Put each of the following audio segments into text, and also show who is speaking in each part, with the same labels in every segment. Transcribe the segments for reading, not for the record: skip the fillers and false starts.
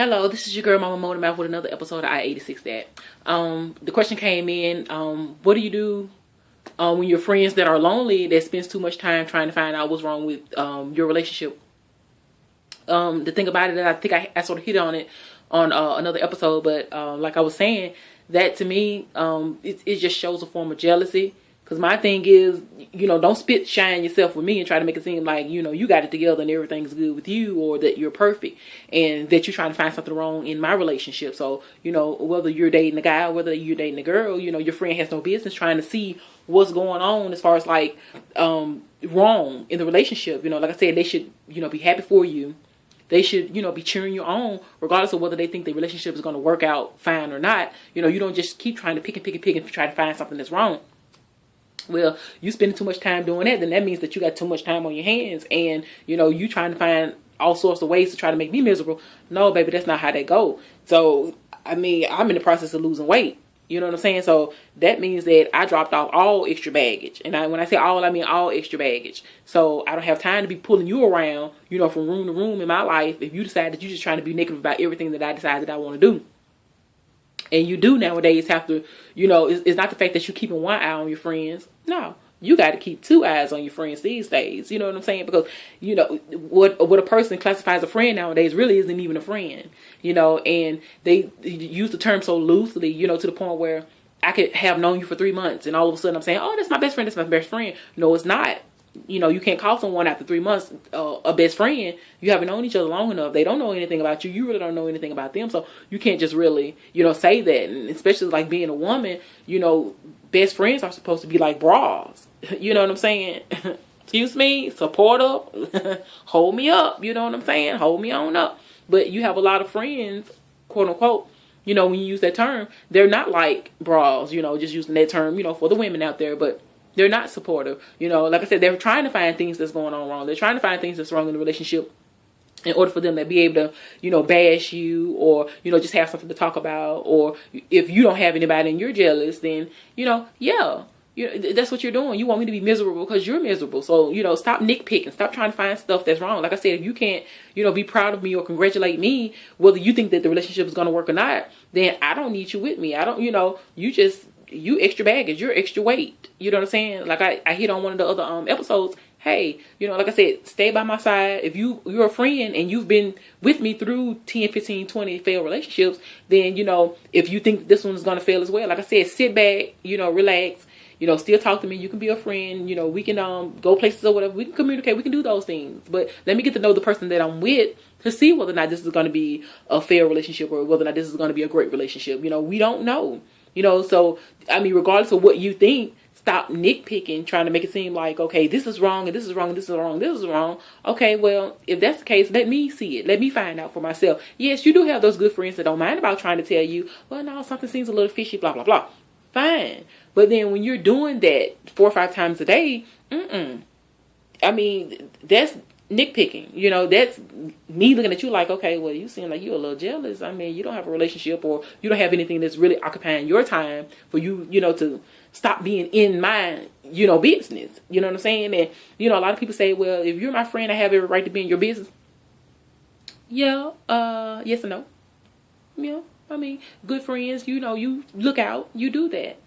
Speaker 1: Hello, this is your girl Mama Mona Mouth with another episode of I-86 That. The question came in, what do you do when you're friends that are lonely, that spends too much time trying to find out what's wrong with your relationship? The thing about it, that I think I sort of hit on it on another episode, but like I was saying, that to me, it just shows a form of jealousy. Because my thing is, don't spit shine yourself with me and try to make it seem like, you got it together and everything's good with you, or that you're perfect and that you're trying to find something wrong in my relationship. So, whether you're dating a guy or whether you're dating a girl, your friend has no business trying to see what's going on as far as like wrong in the relationship. Like I said, they should, be happy for you. They should, be cheering you on, regardless of whether they think the relationship is going to work out fine or not. You don't just keep trying to pick and try to find something that's wrong. Well, you spending too much time doing that, then that means that you got too much time on your hands, and you trying to find all sorts of ways to try to make me miserable. No, baby, that's not how that go. So, I'm in the process of losing weight. You know what I'm saying? So that means that I dropped off all extra baggage, and when I say all, I mean all extra baggage. So I don't have time to be pulling you around, from room to room in my life. If you decide that you're just trying to be negative about everything that I decide that I want to do. And you do nowadays have to, it's not the fact that you're keeping one eye on your friends. No, you got to keep two eyes on your friends these days. You know what I'm saying? Because, what a person classifies a friend nowadays really isn't even a friend, and they use the term so loosely, to the point where I could have known you for 3 months and all of a sudden I'm saying, oh, that's my best friend. That's my best friend. No, it's not. You can't call someone after 3 months a best friend. You haven't known each other long enough. They don't know anything about you. You really don't know anything about them. So you can't just really, say that. And especially like being a woman, best friends are supposed to be like brawls. You know what I'm saying? Excuse me, supportive, hold me up. You know what I'm saying? Hold me on up. But you have a lot of friends, quote unquote, when you use that term, they're not like brawls, just using that term, for the women out there. But they're not supportive. Like I said, they're trying to find things that's going on wrong. They're trying to find things that's wrong in the relationship in order for them to be able to, bash you or, just have something to talk about. Or if you don't have anybody and you're jealous, then, that's what you're doing. You want me to be miserable because you're miserable. So, stop nitpicking. Stop trying to find stuff that's wrong. Like I said, if you can't, be proud of me or congratulate me, whether you think that the relationship is going to work or not, then I don't need you with me. I don't, you extra baggage, you're extra weight. You know what I'm saying? Like I hit on one of the other episodes. Hey, like I said, stay by my side. If you're a friend and you've been with me through 10, 15, 20 failed relationships, then, if you think this one's going to fail as well, like I said, sit back, relax, still talk to me. You can be a friend. We can go places or whatever. We can communicate. We can do those things. But let me get to know the person that I'm with to see whether or not this is going to be a fair relationship or whether or not this is going to be a great relationship. We don't know. So, regardless of what you think, stop nitpicking, trying to make it seem like, okay, this is wrong, and this is wrong, and this is wrong, this is wrong. Okay, well, if that's the case, let me see it. Let me find out for myself. Yes, you do have those good friends that don't mind about trying to tell you, well, no, something seems a little fishy, blah, blah, blah. Fine. But then when you're doing that 4 or 5 times a day, that's nitpicking. That's me looking at you like, okay, well, you seem like you're a little jealous. You don't have a relationship or you don't have anything that's really occupying your time for you, to stop being in my, business. You know what I'm saying? And, a lot of people say, well, if you're my friend, I have every right to be in your business. Yeah, yes and no. Yeah, good friends, you look out, you do that.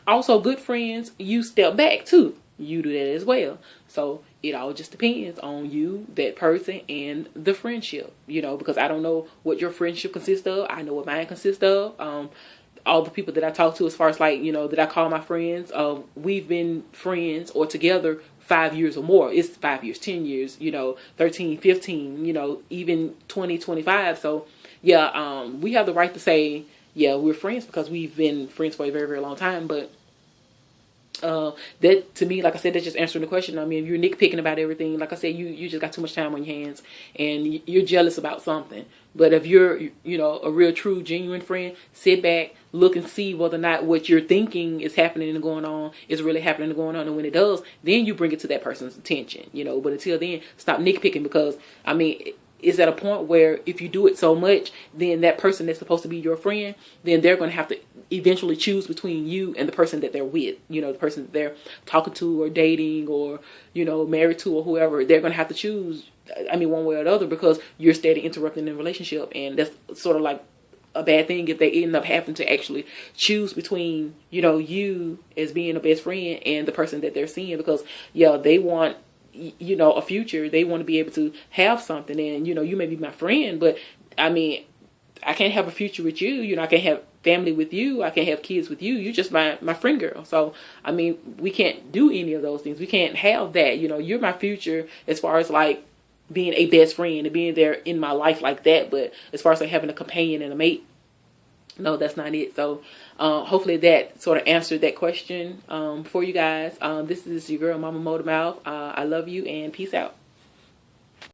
Speaker 1: Also, good friends, you step back too. You do that as well. So it all just depends on you, that person, and the friendship, because I don't know what your friendship consists of. I know what mine consists of. All the people that I talk to as far as like, that I call my friends, we've been friends or together 5 years or more. It's 5 years, 10 years, 13, 15, even 20, 25. So yeah, we have the right to say, yeah, we're friends because we've been friends for a very, very long time. But that to me, like I said, that's just answering the question. If you're nitpicking about everything, like I said, you just got too much time on your hands and you're jealous about something. But if you're, a real, true, genuine friend, sit back, look and see whether or not what you're thinking is happening and going on is really happening and going on. And when it does, then you bring it to that person's attention, But until then, stop nitpicking because, is at a point where if you do it so much, then that person that's supposed to be your friend, then they're going to have to eventually choose between you and the person that they're with, you know, the person that they're talking to or dating or, you know, married to or whoever. They're going to have to choose, I mean, one way or the other, because you're steady interrupting the relationship. And that's sort of like a bad thing if they end up having to actually choose between, you know, you as being a best friend and the person that they're seeing, because yeah, they want, you know, a future. They want to be able to have something. And, you know, you may be my friend, but I mean, I can't have a future with you. You know, I can't have family with you. I can't have kids with you. You're just my friend girl. So, I mean, we can't do any of those things. We can't have that. You know, you're my future as far as like being a best friend and being there in my life like that. But as far as like having a companion and a mate, no, that's not it. So hopefully that sort of answered that question for you guys. This is your girl, Mama Motor Mouth. I love you and peace out.